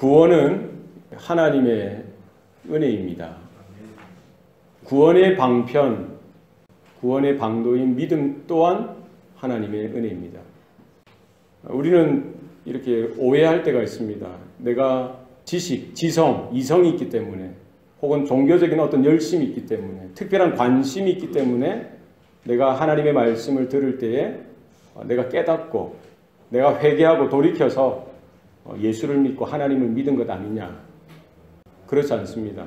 구원은 하나님의 은혜입니다. 구원의 방편, 구원의 방도인 믿음 또한 하나님의 은혜입니다. 우리는 이렇게 오해할 때가 있습니다. 내가 지식, 지성, 이성이 있기 때문에 혹은 종교적인 어떤 열심이 있기 때문에 특별한 관심이 있기 때문에 내가 하나님의 말씀을 들을 때에 내가 깨닫고 내가 회개하고 돌이켜서 예수를 믿고 하나님을 믿은 것 아니냐. 그렇지 않습니다.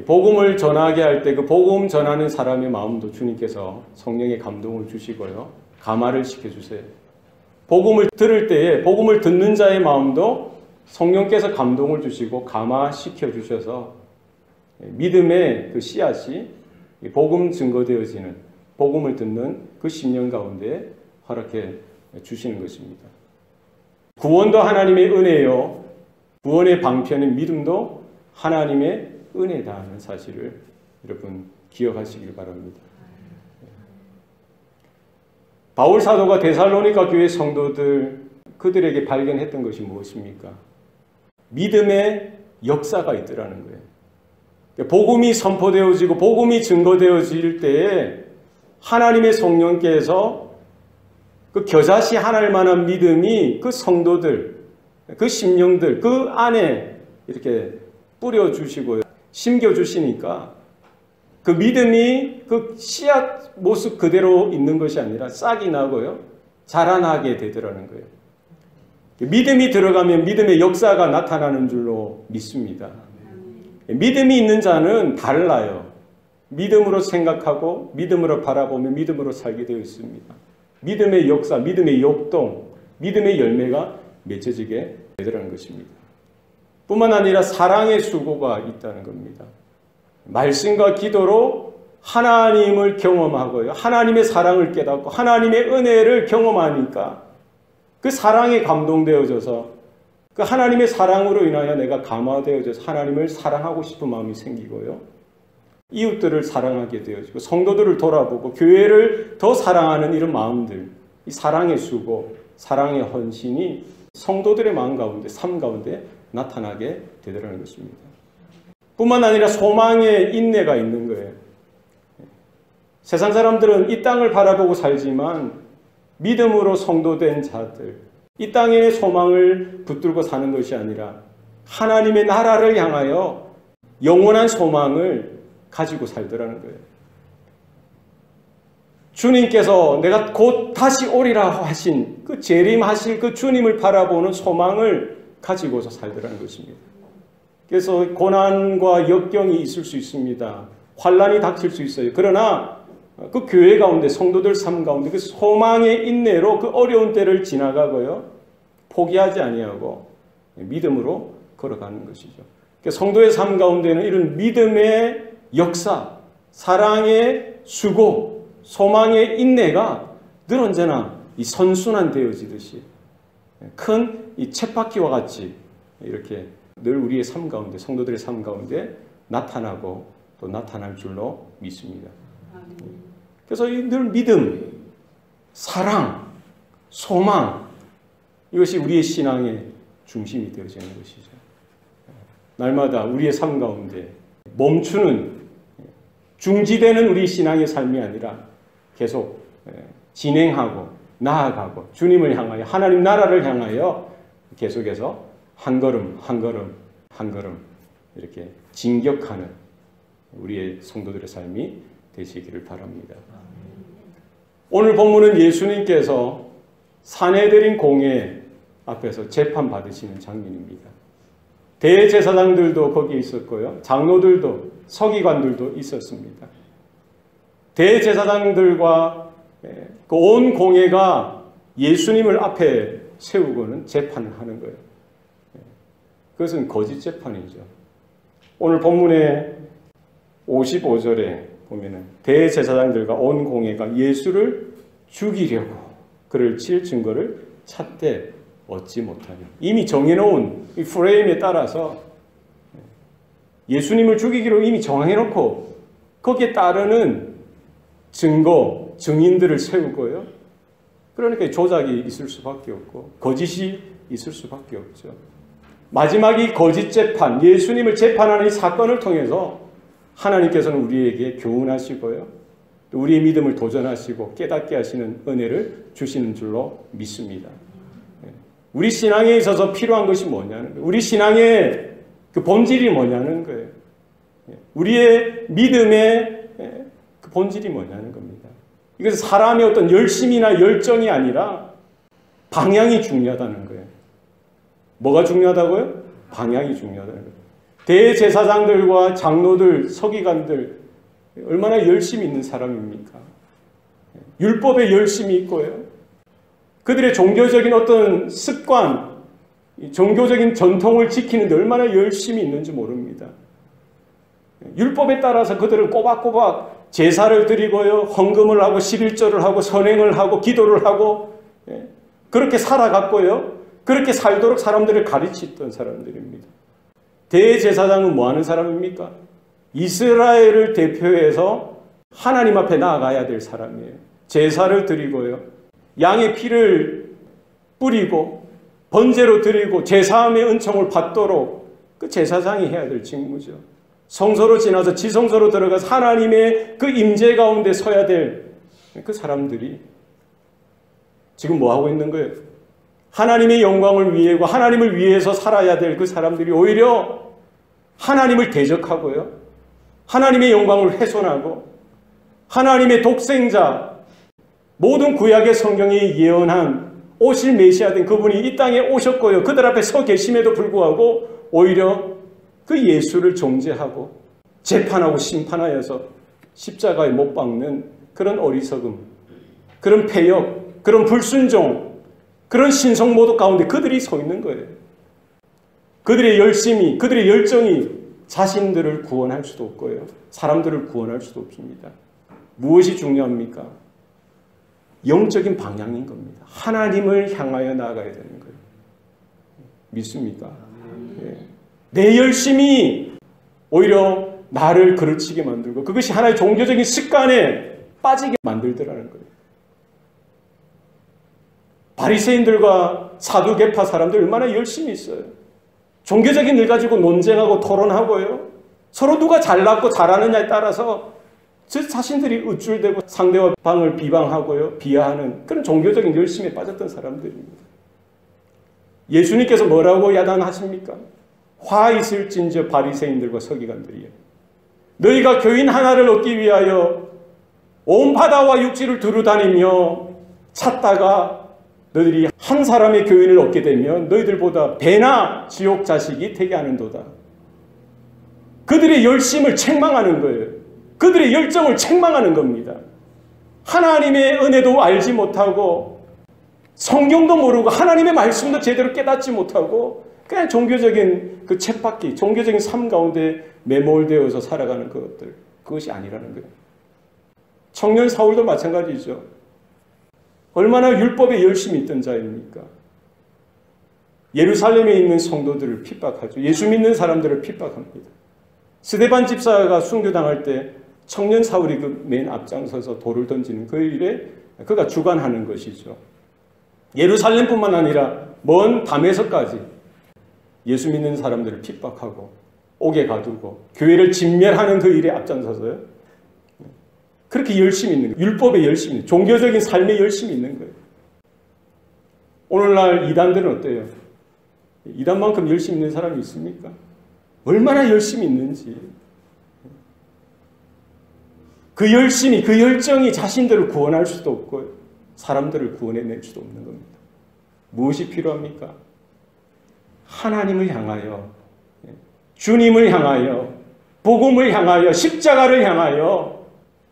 복음을 전하게 할 때 그 복음 전하는 사람의 마음도 주님께서 성령의 감동을 주시고요. 감화를 시켜주세요. 복음을 들을 때에 복음을 듣는 자의 마음도 성령께서 감동을 주시고 감화시켜 주셔서 믿음의 그 씨앗이 복음 증거되어지는 복음을 듣는 그 심령 가운데 허락해 주시는 것입니다. 구원도 하나님의 은혜요. 구원의 방편인 믿음도 하나님의 은혜다 하는 사실을 여러분 기억하시길 바랍니다. 바울 사도가 데살로니가 교회 성도들 그들에게 발견했던 것이 무엇입니까? 믿음의 역사가 있더라는 거예요. 복음이 선포되어지고 복음이 증거되어질 때에 하나님의 성령께서 그 겨자씨 하나일 만한 믿음이 그 성도들, 그 심령들, 그 안에 이렇게 뿌려주시고요. 심겨주시니까 그 믿음이 그 씨앗 모습 그대로 있는 것이 아니라 싹이 나고요. 자라나게 되더라는 거예요. 믿음이 들어가면 믿음의 역사가 나타나는 줄로 믿습니다. 믿음이 있는 자는 달라요. 믿음으로 생각하고 믿음으로 바라보며 믿음으로 살게 되어 있습니다. 믿음의 역사, 믿음의 역동, 믿음의 열매가 맺혀지게 되더라는 것입니다. 뿐만 아니라 사랑의 수고가 있다는 겁니다. 말씀과 기도로 하나님을 경험하고요. 하나님의 사랑을 깨닫고 하나님의 은혜를 경험하니까 그 사랑에 감동되어져서 그 하나님의 사랑으로 인하여 내가 감화되어져서 하나님을 사랑하고 싶은 마음이 생기고요. 이웃들을 사랑하게 되어지고 성도들을 돌아보고 교회를 더 사랑하는 이런 마음들, 이 사랑의 수고, 사랑의 헌신이 성도들의 마음 가운데, 삶 가운데 나타나게 되더라는 것입니다. 뿐만 아니라 소망의 인내가 있는 거예요. 세상 사람들은 이 땅을 바라보고 살지만 믿음으로 성도된 자들, 이 땅의 소망을 붙들고 사는 것이 아니라 하나님의 나라를 향하여 영원한 소망을 가지고 살더라는 거예요. 주님께서 내가 곧 다시 오리라 하신 그 재림하실 그 주님을 바라보는 소망을 가지고서 살더라는 것입니다. 그래서 고난과 역경이 있을 수 있습니다. 환난이 닥칠 수 있어요. 그러나 그 교회 가운데 성도들 삶 가운데 그 소망의 인내로 그 어려운 때를 지나가고요. 포기하지 아니하고 믿음으로 걸어가는 것이죠. 성도의 삶 가운데는 이런 믿음의 역사, 사랑의 수고, 소망의 인내가 늘 언제나 이 선순환 되어지듯이 큰 이 쳇바퀴와 같이 이렇게 늘 우리의 삶 가운데, 성도들의 삶 가운데 나타나고 또 나타날 줄로 믿습니다. 그래서 늘 믿음, 사랑, 소망 이것이 우리의 신앙의 중심이 되어지는 것이죠. 날마다 우리의 삶 가운데 멈추는 중지되는 우리 신앙의 삶이 아니라 계속 진행하고 나아가고 주님을 향하여 하나님 나라를 향하여 계속해서 한 걸음 한 걸음 한 걸음 이렇게 진격하는 우리의 성도들의 삶이 되시기를 바랍니다. 오늘 본문은 예수님께서 사내들인 공회 앞에서 재판받으시는 장면입니다. 대제사장들도 거기에 있었고요. 장로들도 서기관들도 있었습니다. 대제사장들과 그 온 공회가 예수님을 앞에 세우고는 재판을 하는 거예요. 그것은 거짓 재판이죠. 오늘 본문의 55절에 보면은 대제사장들과 온 공회가 예수를 죽이려고 그를 칠 증거를 찾되 얻지 못하니 이미 정해놓은 이 프레임에 따라서 예수님을 죽이기로 이미 정해놓고 거기에 따르는 증거, 증인들을 세우고요. 그러니까 조작이 있을 수밖에 없고 거짓이 있을 수밖에 없죠. 마지막 이 거짓 재판, 예수님을 재판하는 이 사건을 통해서 하나님께서는 우리에게 교훈하시고요, 또 우리의 믿음을 도전하시고 깨닫게 하시는 은혜를 주시는 줄로 믿습니다. 우리 신앙에 있어서 필요한 것이 뭐냐는 거예요. 우리 신앙의 그 본질이 뭐냐는 거예요. 우리의 믿음의 그 본질이 뭐냐는 겁니다. 이것은 사람의 어떤 열심이나 열정이 아니라 방향이 중요하다는 거예요. 뭐가 중요하다고요? 방향이 중요하다는 거예요. 대제사장들과 장로들, 서기관들 얼마나 열심히 있는 사람입니까? 율법에 열심히 있고요. 그들의 종교적인 어떤 습관, 종교적인 전통을 지키는데 얼마나 열심히 있는지 모릅니다. 율법에 따라서 그들은 꼬박꼬박 제사를 드리고요, 헌금을 하고 11조를 하고 선행을 하고 기도를 하고 그렇게 살아갔고요. 그렇게 살도록 사람들을 가르치던 사람들입니다. 대제사장은 뭐 하는 사람입니까? 이스라엘을 대표해서 하나님 앞에 나아가야 될 사람이에요. 제사를 드리고요, 양의 피를 뿌리고 번제로 드리고 제사함의 은총을 받도록 그 제사장이 해야 될 직무죠. 성소로 지나서 지성소로 들어가서 하나님의 그 임재 가운데 서야 될 그 사람들이 지금 뭐 하고 있는 거예요? 하나님의 영광을 위해고 하나님을 위해서 살아야 될 그 사람들이 오히려 하나님을 대적하고요, 하나님의 영광을 훼손하고 하나님의 독생자, 모든 구약의 성경이 예언한 오실 메시아 된 그분이 이 땅에 오셨고요, 그들 앞에 서 계심에도 불구하고 오히려 그 예수를 정죄하고 재판하고 심판하여서 십자가에 못 박는 그런 어리석음, 그런 패역, 그런 불순종, 그런 신성모독 가운데 그들이 서 있는 거예요. 그들의 열심이, 그들의 열정이 자신들을 구원할 수도 없고요, 사람들을 구원할 수도 없습니다. 무엇이 중요합니까? 영적인 방향인 겁니다. 하나님을 향하여 나아가야 되는 거예요. 믿습니까? 예. 내 열심이 오히려 나를 그르치게 만들고 그것이 하나의 종교적인 습관에 빠지게 만들더라는 거예요. 바리새인들과 사두개파 사람들 얼마나 열심히 있어요. 종교적인 일 가지고 논쟁하고 토론하고요, 서로 누가 잘났고 잘하느냐에 따라서 자신들이 우쭐대고 상대와 방을 비방하고요, 비하하는 그런 종교적인 열심에 빠졌던 사람들입니다. 예수님께서 뭐라고 야단하십니까? 화 있을진저 바리새인들과 서기관들이요, 너희가 교인 하나를 얻기 위하여 온 바다와 육지를 두루다니며 찾다가 너희들이 한 사람의 교인을 얻게 되면 너희들보다 배나 지옥 자식이 되게 하는도다. 그들의 열심을 책망하는 거예요. 그들의 열정을 책망하는 겁니다. 하나님의 은혜도 알지 못하고 성경도 모르고 하나님의 말씀도 제대로 깨닫지 못하고 그냥 종교적인 그 쳇바퀴, 종교적인 삶 가운데 매몰되어서 살아가는 것들, 그것이 아니라는 거예요. 청년 사울도 마찬가지죠. 얼마나 율법에 열심히 있던 자입니까? 예루살렘에 있는 성도들을 핍박하죠. 예수 믿는 사람들을 핍박합니다. 스데반 집사가 순교당할 때 청년 사울이 그 맨 앞장서서 돌을 던지는 그 일에 그가 주관하는 것이죠. 예루살렘뿐만 아니라 먼 담에서까지 예수 믿는 사람들을 핍박하고 옥에 가두고 교회를 진멸하는 그 일에 앞장서서요, 그렇게 열심히 있는 거예요. 율법에 열심히 있는, 종교적인 삶에 열심히 있는 거예요. 오늘날 이단들은 어때요? 이단만큼 열심히 있는 사람이 있습니까? 얼마나 열심히 있는지. 그 열심이, 그 열정이 자신들을 구원할 수도 없고 사람들을 구원해낼 수도 없는 겁니다. 무엇이 필요합니까? 하나님을 향하여, 주님을 향하여, 복음을 향하여, 십자가를 향하여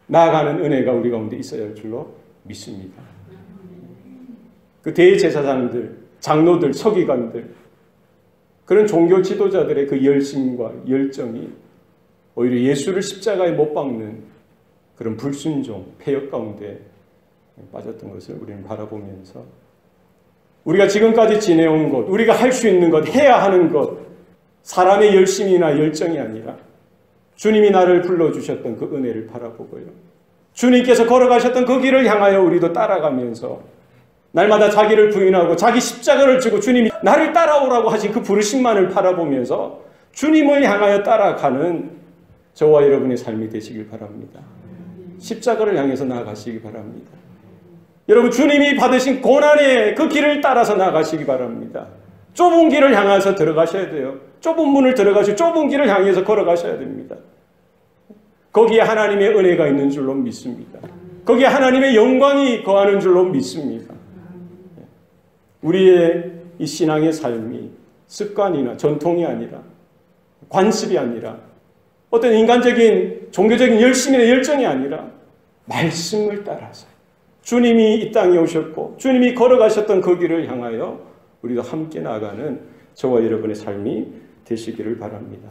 나아가는 은혜가 우리 가운데 있어야 할 줄로 믿습니다. 그 대제사장들, 장로들, 서기관들, 그런 종교 지도자들의 그 열심과 열정이 오히려 예수를 십자가에 못 박는 그런 불순종, 폐역 가운데 빠졌던 것을 우리는 바라보면서 우리가 지금까지 지내온 것, 우리가 할 수 있는 것, 해야 하는 것, 사람의 열심이나 열정이 아니라 주님이 나를 불러주셨던 그 은혜를 바라보고요, 주님께서 걸어가셨던 그 길을 향하여 우리도 따라가면서 날마다 자기를 부인하고 자기 십자가를 지고 주님이 나를 따라오라고 하신 그 부르심만을 바라보면서 주님을 향하여 따라가는 저와 여러분의 삶이 되시길 바랍니다. 십자가를 향해서 나아가시기 바랍니다. 여러분, 주님이 받으신 고난의 그 길을 따라서 나아가시기 바랍니다. 좁은 길을 향해서 들어가셔야 돼요. 좁은 문을 들어가시고 좁은 길을 향해서 걸어가셔야 됩니다. 거기에 하나님의 은혜가 있는 줄로 믿습니다. 거기에 하나님의 영광이 거하는 줄로 믿습니다. 우리의 이 신앙의 삶이 습관이나 전통이 아니라, 관습이 아니라, 어떤 인간적인 종교적인 열심이나 열정이 아니라 말씀을 따라서 주님이 이 땅에 오셨고 주님이 걸어가셨던 그 길을 향하여 우리도 함께 나아가는 저와 여러분의 삶이 되시기를 바랍니다.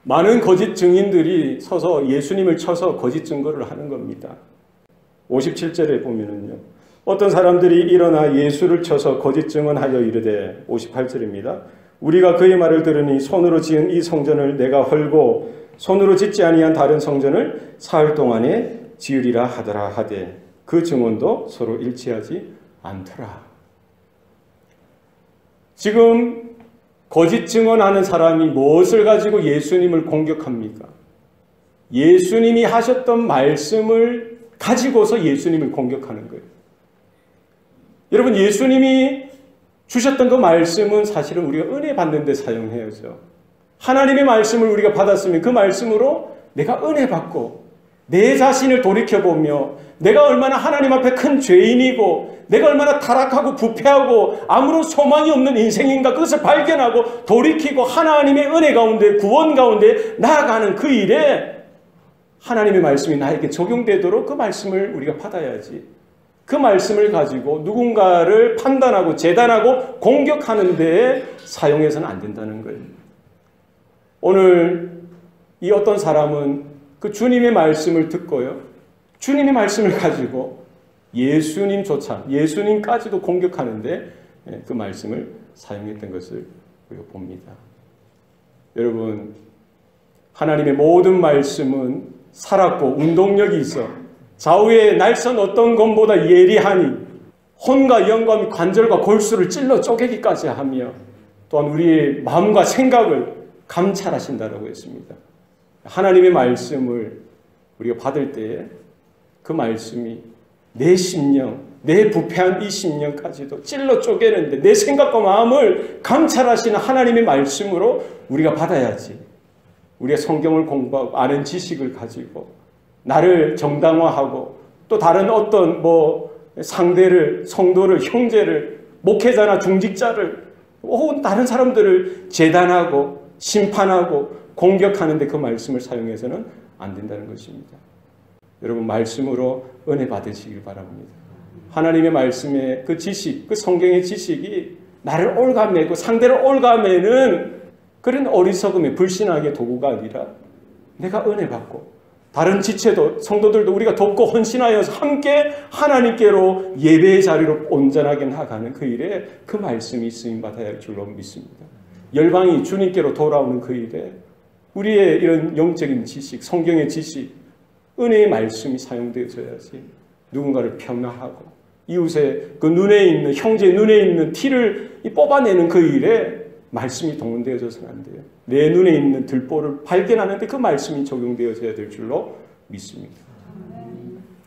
많은 거짓 증인들이 서서 예수님을 쳐서 거짓 증거를 하는 겁니다. 57절에 보면은요, 어떤 사람들이 일어나 예수를 쳐서 거짓 증언하여 이르되, 58절입니다. 우리가 그의 말을 들으니 손으로 지은 이 성전을 내가 헐고 손으로 짓지 아니한 다른 성전을 사흘 동안에 지으리라 하더라 하되 그 증언도 서로 일치하지 않더라. 지금 거짓 증언하는 사람이 무엇을 가지고 예수님을 공격합니까? 예수님이 하셨던 말씀을 가지고서 예수님을 공격하는 거예요. 여러분, 예수님이 주셨던 그 말씀은 사실은 우리가 은혜 받는 데 사용해야죠. 하나님의 말씀을 우리가 받았으면 그 말씀으로 내가 은혜 받고 내 자신을 돌이켜보며 내가 얼마나 하나님 앞에 큰 죄인이고 내가 얼마나 타락하고 부패하고 아무런 소망이 없는 인생인가, 그것을 발견하고 돌이키고 하나님의 은혜 가운데, 구원 가운데 나아가는 그 일에 하나님의 말씀이 나에게 적용되도록 그 말씀을 우리가 받아야지, 그 말씀을 가지고 누군가를 판단하고 재단하고 공격하는 데에 사용해서는 안 된다는 거예요. 오늘 이 어떤 사람은 그 주님의 말씀을 듣고요, 주님의 말씀을 가지고 예수님조차, 예수님까지도 공격하는데 그 말씀을 사용했던 것을 우리가 봅니다. 여러분, 하나님의 모든 말씀은 살았고 운동력이 있어 좌우의 날선 어떤 것보다 예리하니 혼과 영과 관절과 골수를 찔러 쪼개기까지 하며 또한 우리의 마음과 생각을 감찰하신다라고 했습니다. 하나님의 말씀을 우리가 받을 때에 그 말씀이 내 심령, 내 부패한 이 심령까지도 찔러 쪼개는데 내 생각과 마음을 감찰하시는 하나님의 말씀으로 우리가 받아야지, 우리가 성경을 공부하고 아는 지식을 가지고 나를 정당화하고 또 다른 어떤 상대를, 성도를, 형제를, 목회자나 중직자를 혹은 다른 사람들을 재단하고 심판하고 공격하는데 그 말씀을 사용해서는 안 된다는 것입니다. 여러분, 말씀으로 은혜 받으시길 바랍니다. 하나님의 말씀의 그 지식, 그 성경의 지식이 나를 올가매고 상대를 올가매는 그런 어리석음의 불신앙의 도구가 아니라 내가 은혜 받고 다른 지체도, 성도들도 우리가 돕고 헌신하여서 함께 하나님께로 예배의 자리로 온전하게 나아가는 그 일에 그 말씀이 쓰임받아야 할 줄로 믿습니다. 열방이 주님께로 돌아오는 그 일에 우리의 이런 영적인 지식, 성경의 지식, 은혜의 말씀이 사용되어져야지 누군가를 폄하하고 이웃의 그 눈에 있는, 형제의 눈에 있는 티를 뽑아내는 그 일에 말씀이 동원되어져서는 안 돼요. 내 눈에 있는 들보를 발견하는데 그 말씀이 적용되어져야 될 줄로 믿습니다.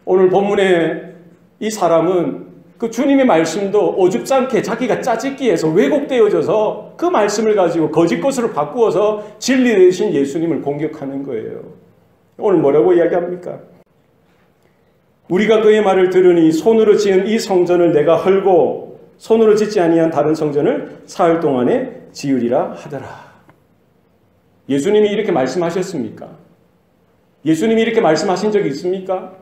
오늘 본문에 이 사람은 그 주님의 말씀도 어줍지 않게 자기가 짜집기해서 왜곡되어져서 그 말씀을 가지고 거짓 것으로 바꾸어서 진리 되신 예수님을 공격하는 거예요. 오늘 뭐라고 이야기합니까? 우리가 그의 말을 들으니 손으로 지은 이 성전을 내가 헐고 손으로 짓지 아니한 다른 성전을 사흘 동안에 지으리라 하더라. 예수님이 이렇게 말씀하셨습니까? 예수님이 이렇게 말씀하신 적이 있습니까?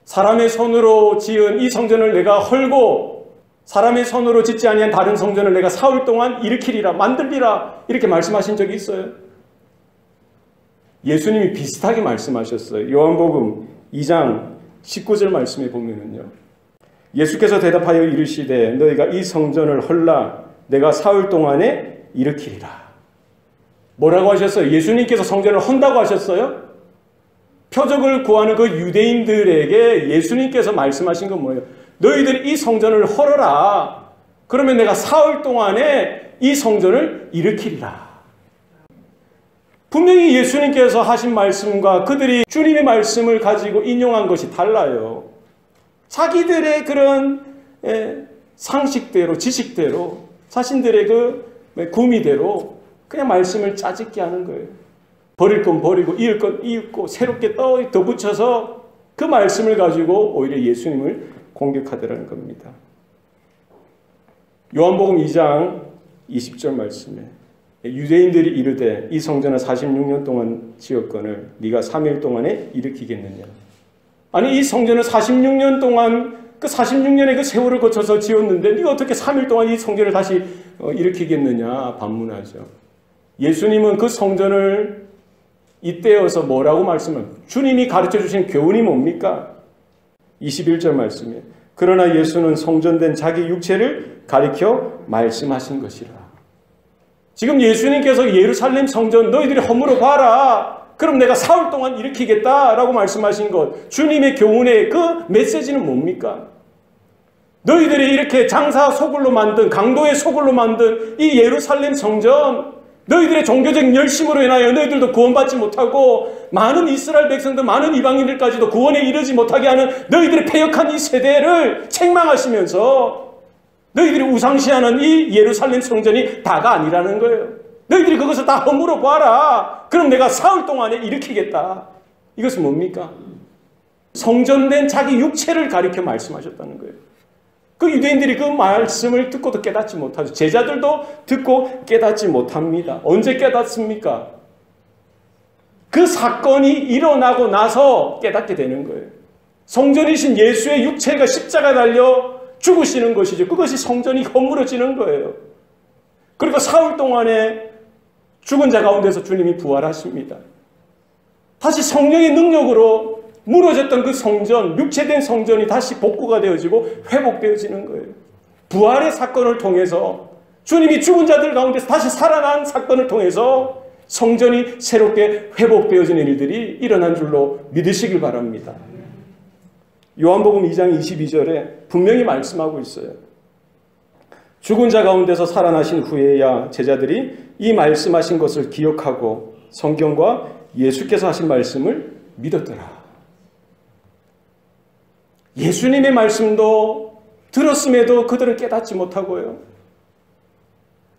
사람의 손으로 지은 이 성전을 내가 헐고 사람의 손으로 짓지 아니한 다른 성전을 내가 사흘 동안 일으키리라, 만들리라, 이렇게 말씀하신 적이 있어요? 예수님이 비슷하게 말씀하셨어요. 요한복음 2장 19절 말씀에 보면은요, 예수께서 대답하여 이르시되 너희가 이 성전을 헐라 내가 사흘 동안에 일으키리라. 뭐라고 하셨어요? 예수님께서 성전을 헌다고 하셨어요? 표적을 구하는 그 유대인들에게 예수님께서 말씀하신 건 뭐예요? 너희들이 이 성전을 헐어라. 그러면 내가 사흘 동안에 이 성전을 일으키리라. 분명히 예수님께서 하신 말씀과 그들이 주님의 말씀을 가지고 인용한 것이 달라요. 자기들의 그런 상식대로, 지식대로, 자신들의 그 구미대로 그냥 말씀을 짜집게 하는 거예요. 버릴 건 버리고 이을 건 이을고 새롭게 덧붙여서 그 말씀을 가지고 오히려 예수님을 공격하더라는 겁니다. 요한복음 2장 20절 말씀에 유대인들이 이르되 이 성전을 46년 동안 지었거늘 네가 3일 동안에 일으키겠느냐. 아니 이 성전을 46년 동안 그 46년의 그 세월을 거쳐서 지었는데 네가 어떻게 3일 동안 이 성전을 다시 일으키겠느냐 반문하죠. 예수님은 그 성전을 이때여서 뭐라고 말씀을 주님이 가르쳐 주신 교훈이 뭡니까? 21절 말씀에 그러나 예수는 성전된 자기 육체를 가리켜 말씀하신 것이라. 지금 예수님께서 예루살렘 성전 너희들이 허물어 봐라. 그럼 내가 사흘 동안 일으키겠다라고 말씀하신 것. 주님의 교훈의 그 메시지는 뭡니까? 너희들이 이렇게 장사 소굴로 만든 강도의 소굴로 만든 이 예루살렘 성전 너희들의 종교적 열심으로 인하여 너희들도 구원받지 못하고 많은 이스라엘 백성들 많은 이방인들까지도 구원에 이르지 못하게 하는 너희들의 패역한 이 세대를 책망하시면서 너희들이 우상시하는 이 예루살렘 성전이 다가 아니라는 거예요. 너희들이 그것을 다 허물어 봐라. 그럼 내가 사흘 동안에 일으키겠다. 이것은 뭡니까? 성전된 자기 육체를 가리켜 말씀하셨다는 거예요. 그 유대인들이 그 말씀을 듣고도 깨닫지 못하죠. 제자들도 듣고 깨닫지 못합니다. 언제 깨닫습니까? 그 사건이 일어나고 나서 깨닫게 되는 거예요. 성전이신 예수의 육체가 십자가에 달려 죽으시는 것이죠. 그것이 성전이 허물어지는 거예요. 그리고 사흘 동안에 죽은 자 가운데서 주님이 부활하십니다. 다시 성령의 능력으로 무너졌던 그 성전, 육체된 성전이 다시 복구가 되어지고 회복되어지는 거예요. 부활의 사건을 통해서 주님이 죽은 자들 가운데서 다시 살아난 사건을 통해서 성전이 새롭게 회복되어지는 일들이 일어난 줄로 믿으시길 바랍니다. 요한복음 2장 22절에 분명히 말씀하고 있어요. 죽은 자 가운데서 살아나신 후에야 제자들이 이 말씀하신 것을 기억하고 성경과 예수께서 하신 말씀을 믿었더라. 예수님의 말씀도 들었음에도 그들은 깨닫지 못하고요.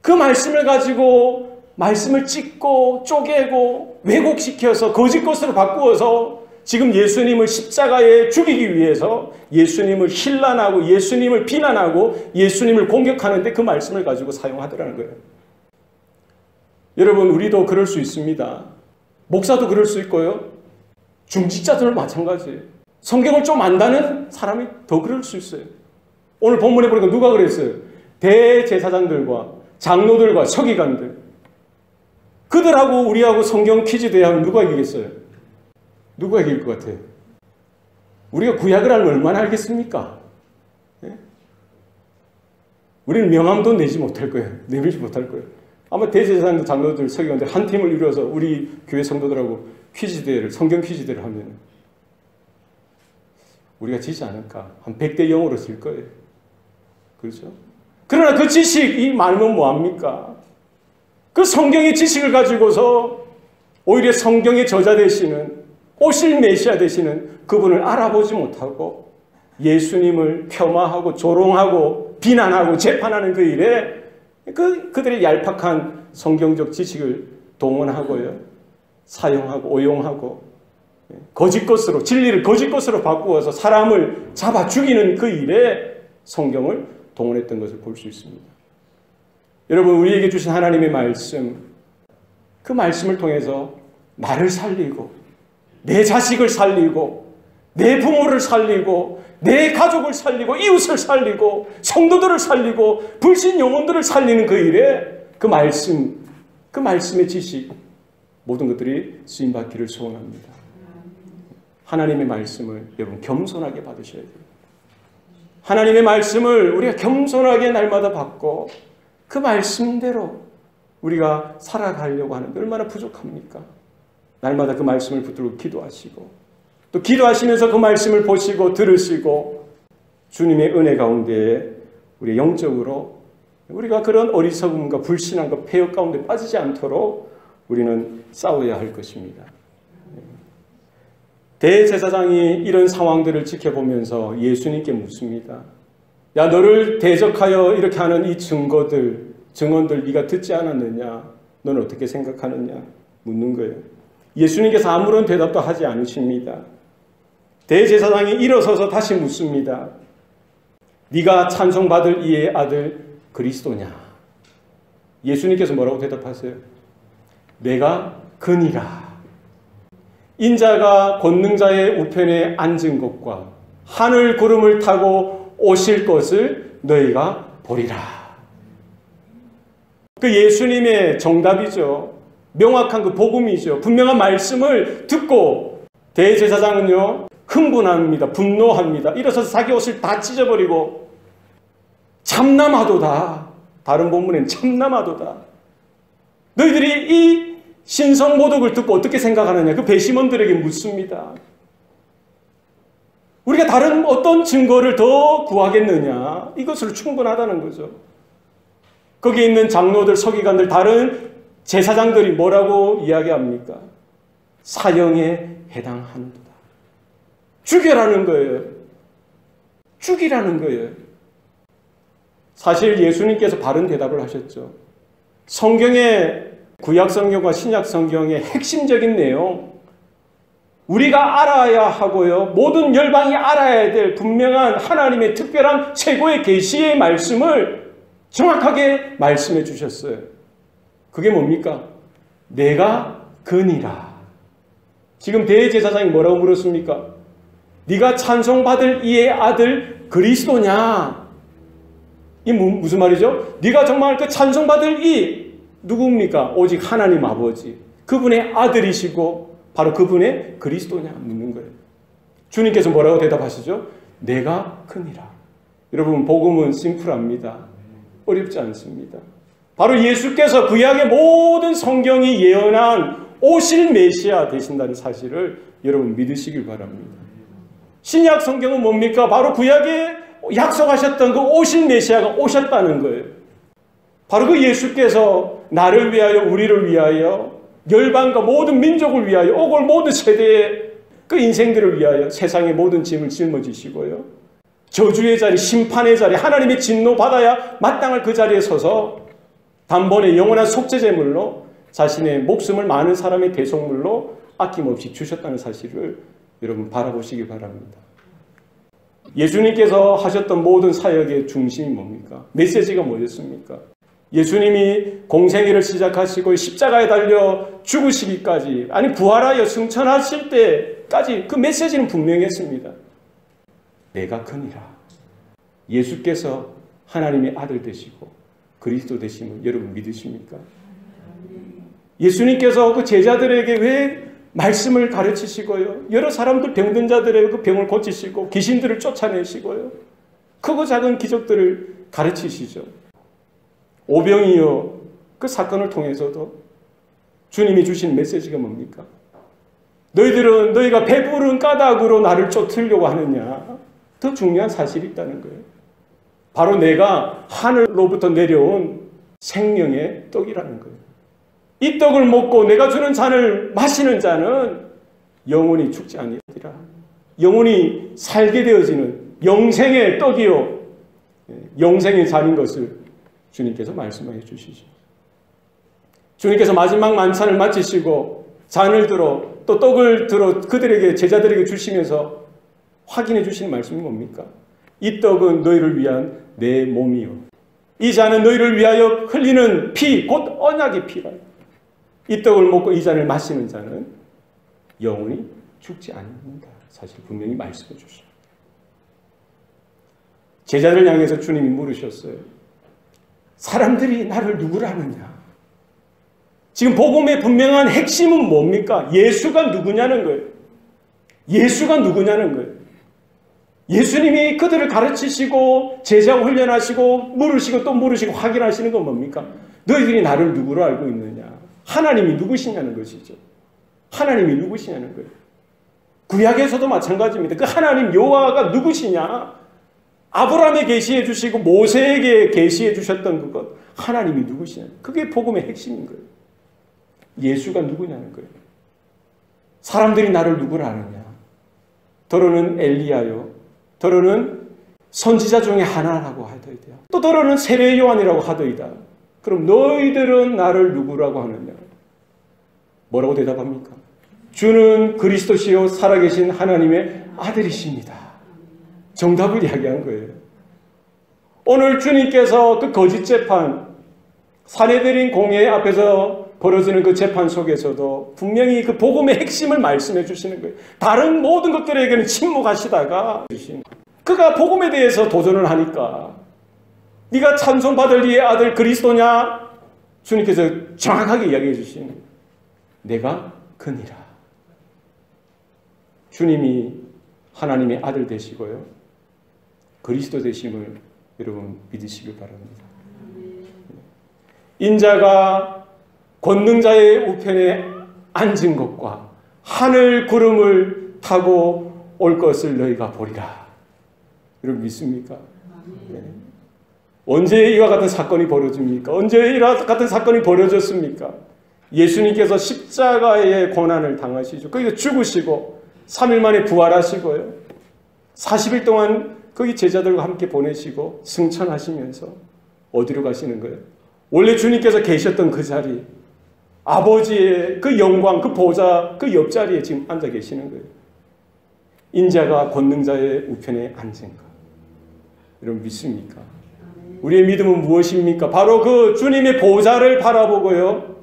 그 말씀을 가지고 말씀을 찢고 쪼개고 왜곡시켜서 거짓 것으로 바꾸어서 지금 예수님을 십자가에 죽이기 위해서 예수님을 힐난하고 예수님을 비난하고 예수님을 공격하는데 그 말씀을 가지고 사용하더라는 거예요. 여러분 우리도 그럴 수 있습니다. 목사도 그럴 수 있고요. 중직자들도 마찬가지예요. 성경을 좀 안다는 사람이 더 그럴 수 있어요. 오늘 본문에 보니까 누가 그랬어요? 대제사장들과 장로들과 서기관들. 그들하고 우리하고 성경 퀴즈 대회하면 누가 이기겠어요? 누가 이길 것 같아요? 우리가 구약을 알면 얼마나 알겠습니까? 예? 우리는 명함도 내지 못할 거예요. 내밀지 못할 거예요. 아마 대제사장들, 장로들, 서기관들 한 팀을 이루어서 우리 교회 성도들하고 퀴즈 대회를, 성경 퀴즈 대회를 하면 우리가 지지 않을까? 한 100대 0으로 질 거예요. 그렇죠? 그러나 그 지식이 많으면 뭐합니까? 그 성경의 지식을 가지고서 오히려 성경의 저자 되시는 오실 메시아 되시는 그분을 알아보지 못하고 예수님을 폄하하고 조롱하고 비난하고 재판하는 그 일에 그들의 얄팍한 성경적 지식을 동원하고요. 사용하고 오용하고 거짓 것으로 진리를 거짓 것으로 바꾸어서 사람을 잡아 죽이는 그 일에 성경을 동원했던 것을 볼 수 있습니다. 여러분 우리에게 주신 하나님의 말씀 그 말씀을 통해서 나를 살리고 내 자식을 살리고 내 부모를 살리고 내 가족을 살리고 이웃을 살리고 성도들을 살리고 불신 영혼들을 살리는 그 일에 그 말씀의 지식 모든 것들이 쓰임받기를 소원합니다. 하나님의 말씀을 여러분 겸손하게 받으셔야 돼요. 하나님의 말씀을 우리가 겸손하게 날마다 받고 그 말씀대로 우리가 살아가려고 하는데 얼마나 부족합니까? 날마다 그 말씀을 붙들고 기도하시고 또 기도하시면서 그 말씀을 보시고 들으시고 주님의 은혜 가운데 우리 영적으로 우리가 그런 어리석음과 불신함과 폐역 가운데 빠지지 않도록 우리는 싸워야 할 것입니다. 대제사장이 이런 상황들을 지켜보면서 예수님께 묻습니다. 야, 너를 대적하여 이렇게 하는 이 증언들 네가 듣지 않았느냐? 너는 어떻게 생각하느냐? 묻는 거예요. 예수님께서 아무런 대답도 하지 않으십니다. 대제사장이 일어서서 다시 묻습니다. 네가 찬송받을 이의 아들 그리스도냐? 예수님께서 뭐라고 대답하세요? 내가 그니라. 인자가 권능자의 우편에 앉은 것과 하늘 구름을 타고 오실 것을 너희가 보리라. 그 예수님의 정답이죠. 명확한 그 복음이죠. 분명한 말씀을 듣고 대제사장은요 흥분합니다. 분노합니다. 일어서서 자기 옷을 다 찢어버리고 참남하도다. 다른 본문엔 참남하도다. 너희들이 이 신성모독을 듣고 어떻게 생각하느냐? 그 배심원들에게 묻습니다. 우리가 다른 어떤 증거를 더 구하겠느냐? 이것으로 충분하다는 거죠. 거기에 있는 장로들, 서기관들, 다른 제사장들이 뭐라고 이야기합니까? 사형에 해당하는도다. 죽여라는 거예요. 죽이라는 거예요. 사실 예수님께서 바른 대답을 하셨죠. 성경의 구약 성경과 신약 성경의 핵심적인 내용, 우리가 알아야 하고요, 모든 열방이 알아야 될 분명한 하나님의 특별한 최고의 계시의 말씀을 정확하게 말씀해 주셨어요. 그게 뭡니까? 내가 그니라. 지금 대제사장이 뭐라고 물었습니까? 네가 찬송받을 이의 아들 그리스도냐? 이 무슨 말이죠? 네가 정말 그 찬송받을 이 누굽니까? 오직 하나님 아버지, 그분의 아들이시고 바로 그분의 그리스도냐 묻는 거예요. 주님께서 뭐라고 대답하시죠? 내가 크니라. 여러분, 복음은 심플합니다. 어렵지 않습니다. 바로 예수께서 구약의 모든 성경이 예언한 오실 메시아 되신다는 사실을 여러분 믿으시길 바랍니다. 신약 성경은 뭡니까? 바로 구약에 약속하셨던 그 오실 메시아가 오셨다는 거예요. 바로 그 예수께서 나를 위하여, 우리를 위하여, 열방과 모든 민족을 위하여, 오골 모든 세대의 그 인생들을 위하여 세상의 모든 짐을 짊어지시고요, 저주의 자리, 심판의 자리, 하나님의 진노 받아야 마땅할 그 자리에 서서 단번에 영원한 속죄제물로 자신의 목숨을 많은 사람의 대속물로 아낌없이 주셨다는 사실을 여러분 바라보시기 바랍니다. 예수님께서 하셨던 모든 사역의 중심이 뭡니까? 메시지가 뭐였습니까? 예수님이 공생애를 시작하시고 십자가에 달려 죽으시기까지, 아니 부활하여 승천하실 때까지 그 메시지는 분명했습니다. 내가 크니라. 예수께서 하나님의 아들 되시고 그리스도 되심을 여러분 믿으십니까? 예수님께서 그 제자들에게 왜 말씀을 가르치시고요, 여러 사람들 병든 자들의 그 병을 고치시고 귀신들을 쫓아내시고요, 크고 작은 기적들을 가르치시죠. 오병이어 그 사건을 통해서도 주님이 주신 메시지가 뭡니까? 너희들은 너희가 배부른 까닭으로 나를 쫓으려고 하느냐? 더 중요한 사실이 있다는 거예요. 바로 내가 하늘로부터 내려온 생명의 떡이라는 거예요. 이 떡을 먹고 내가 주는 잔을 마시는 자는 영원히 죽지 아니하리라. 영원히 살게 되어지는 영생의 떡이요, 영생의 잔인 것을 주님께서 말씀해 주시죠. 주님께서 마지막 만찬을 마치시고 잔을 들어 또 떡을 들어 그들에게, 제자들에게 주시면서 확인해 주시는 말씀이 뭡니까? 이 떡은 너희를 위한 내 몸이요, 이 잔은 너희를 위하여 흘리는 피, 곧 언약의 피라. 이 떡을 먹고 이 잔을 마시는 자는 영원히 죽지 않는다. 사실 분명히 말씀해 주십니다. 제자들을 향해서 주님이 물으셨어요. 사람들이 나를 누구라 하느냐? 지금 복음의 분명한 핵심은 뭡니까? 예수가 누구냐는 거예요. 예수가 누구냐는 거예요. 예수님이 그들을 가르치시고 제자 훈련하시고 물으시고 또 물으시고 확인하시는 건 뭡니까? 너희들이 나를 누구로 알고 있느냐? 하나님이 누구시냐는 것이죠. 하나님이 누구시냐는 거예요. 구약에서도 마찬가지입니다. 그 하나님 여호와가 누구시냐? 아브라함에 계시해 주시고 모세에게 계시해 주셨던 그것, 하나님이 누구시냐? 그게 복음의 핵심인 거예요. 예수가 누구냐는 거예요. 사람들이 나를 누구라 하느냐? 더러는 엘리야요, 더러는 선지자 중에 하나라고 하더이다. 또 더러는 세례 요한이라고 하더이다. 그럼 너희들은 나를 누구라고 하느냐? 뭐라고 대답합니까? 주는 그리스도시요 살아계신 하나님의 아들이십니다. 정답을 이야기한 거예요. 오늘 주님께서 그 거짓 재판, 사내들인 공회 앞에서 벌어지는 그 재판 속에서도 분명히 그 복음의 핵심을 말씀해 주시는 거예요. 다른 모든 것들에게는 침묵하시다가 그가 복음에 대해서 도전을 하니까 네가 찬송받을 이의 아들 그리스도냐? 주님께서 정확하게 이야기해 주시는 거예요. 내가 그니라. 주님이 하나님의 아들 되시고요, 그리스도 되심을 여러분 믿으시길 바랍니다. 인자가 권능자의 우편에 앉은 것과 하늘 구름을 타고 올 것을 너희가 보리라. 여러분 믿습니까? 네. 언제 이와 같은 사건이 벌어집니까? 언제 이와 같은 사건이 벌어졌습니까? 예수님께서 십자가의 고난을 당하시죠. 거기서 죽으시고 3일 만에 부활하시고요, 40일 동안 거기 제자들과 함께 보내시고 승천하시면서 어디로 가시는 거예요? 원래 주님께서 계셨던 그 자리, 아버지의 그 영광, 그 보좌, 그 옆자리에 지금 앉아 계시는 거예요. 인자가 권능자의 우편에 앉은 것. 여러분 믿습니까? 우리의 믿음은 무엇입니까? 바로 그 주님의 보좌를 바라보고요,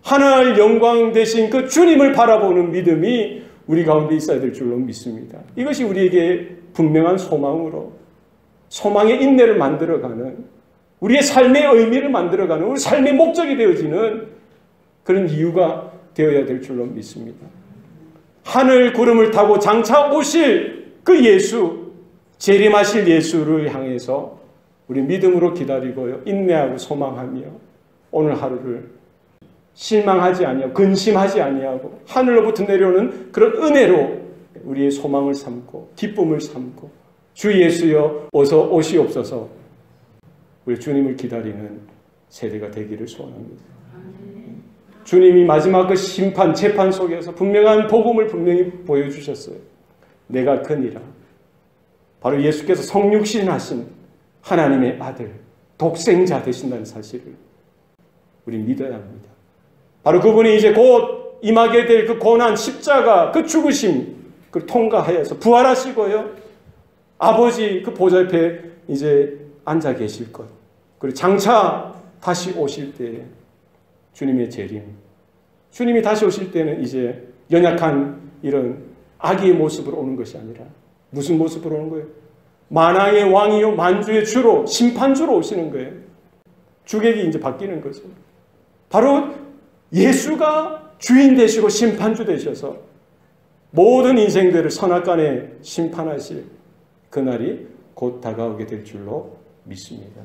하늘 영광 되신 그 주님을 바라보는 믿음이 우리 가운데 있어야 될 줄로 믿습니다. 이것이 우리에게 분명한 소망으로, 소망의 인내를 만들어가는, 우리의 삶의 의미를 만들어가는, 우리 삶의 목적이 되어지는 그런 이유가 되어야 될 줄로 믿습니다. 하늘 구름을 타고 장차 오실 그 예수, 재림하실 예수를 향해서 우리 믿음으로 기다리고요, 인내하고 소망하며 오늘 하루를 실망하지 아니하고 근심하지 아니하고 하늘로부터 내려오는 그런 은혜로 우리의 소망을 삼고 기쁨을 삼고 주 예수여 어서 오시옵소서, 우리 주님을 기다리는 세대가 되기를 소원합니다. 주님이 마지막 그 심판, 재판 속에서 분명한 복음을 분명히 보여주셨어요. 내가 그니라. 바로 예수께서 성육신하신 하나님의 아들, 독생자 되신다는 사실을 우리 믿어야 합니다. 바로 그분이 이제 곧 임하게 될 그 고난, 십자가, 그 죽으심, 그걸 통과하여서 부활하시고요, 아버지 그 보좌 옆에 이제 앉아 계실 것, 그리고 장차 다시 오실 때 주님의 재림, 주님이 다시 오실 때는 이제 연약한 이런 아기의 모습으로 오는 것이 아니라 무슨 모습으로 오는 거예요? 만왕의 왕이요 만주의 주로, 심판주로 오시는 거예요. 주객이 이제 바뀌는 거죠. 바로 예수가 주인 되시고 심판주 되셔서 모든 인생들을 선악간에 심판하실 그날이 곧 다가오게 될 줄로 믿습니다.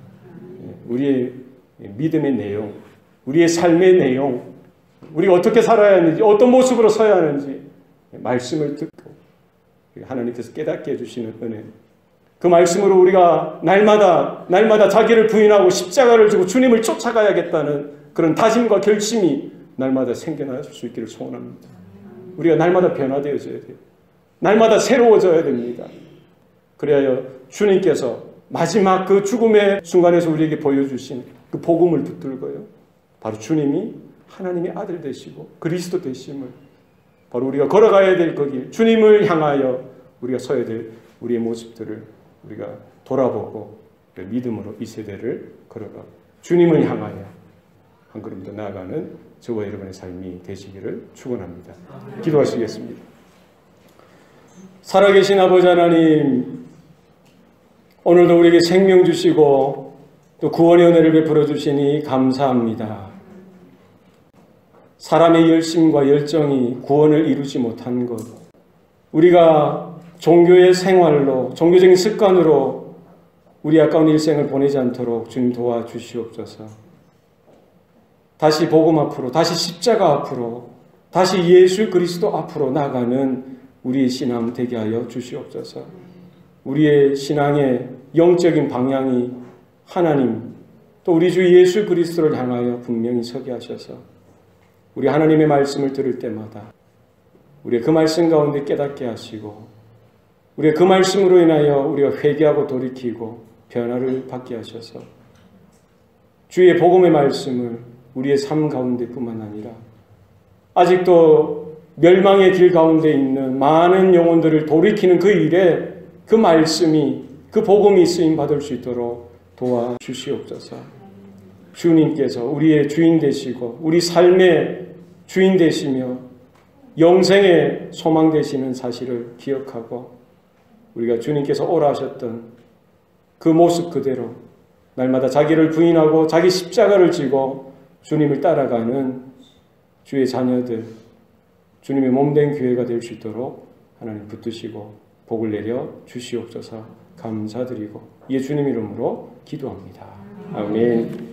우리의 믿음의 내용, 우리의 삶의 내용, 우리가 어떻게 살아야 하는지, 어떤 모습으로 서야 하는지 말씀을 듣고 하나님께서 깨닫게 해주시는 은혜, 그 말씀으로 우리가 날마다 자기를 부인하고 십자가를 지고 주님을 쫓아가야겠다는 그런 다짐과 결심이 날마다 생겨날 수 있기를 소원합니다. 우리가 날마다 변화되어져야 돼요. 날마다 새로워져야 됩니다. 그래야 주님께서 마지막 그 죽음의 순간에서 우리에게 보여주신 그 복음을 붙들고요, 바로 주님이 하나님의 아들 되시고 그리스도 되심을, 바로 우리가 걸어가야 될 그 길, 주님을 향하여 우리가 서야 될 우리의 모습들을 우리가 돌아보고 믿음으로 이 세대를 걸어가고 주님을 향하여 한 걸음 더 나아가는 저와 여러분의 삶이 되시기를 축원합니다. 기도하시겠습니다. 살아계신 아버지 하나님, 오늘도 우리에게 생명 주시고 또 구원의 은혜를 베풀어 주시니 감사합니다. 사람의 열심과 열정이 구원을 이루지 못한 것, 우리가 종교의 생활로, 종교적인 습관으로 우리 아까운 일생을 보내지 않도록 주님 도와주시옵소서. 다시 복음 앞으로, 다시 십자가 앞으로, 다시 예수 그리스도 앞으로 나가는 우리의 신앙 되게 하여 주시옵소서. 우리의 신앙의 영적인 방향이 하나님 또 우리 주 예수 그리스도를 향하여 분명히 서게 하셔서 우리 하나님의 말씀을 들을 때마다 우리의 그 말씀 가운데 깨닫게 하시고 우리의 그 말씀으로 인하여 우리가 회개하고 돌이키고 변화를 받게 하셔서 주의 복음의 말씀을 우리의 삶 가운데 뿐만 아니라 아직도 멸망의 길 가운데 있는 많은 영혼들을 돌이키는 그 일에 그 말씀이 그 복음이 쓰임받을 수 있도록 도와주시옵소서. 주님께서 우리의 주인 되시고 우리 삶의 주인 되시며 영생의 소망 되시는 사실을 기억하고 우리가 주님께서 오라 하셨던 그 모습 그대로 날마다 자기를 부인하고 자기 십자가를 지고 주님을 따라가는 주의 자녀들, 주님의 몸된 교회가 될 수 있도록 하나님 붙드시고 복을 내려 주시옵소서. 감사드리고 예 주님 이름으로 기도합니다. 아멘.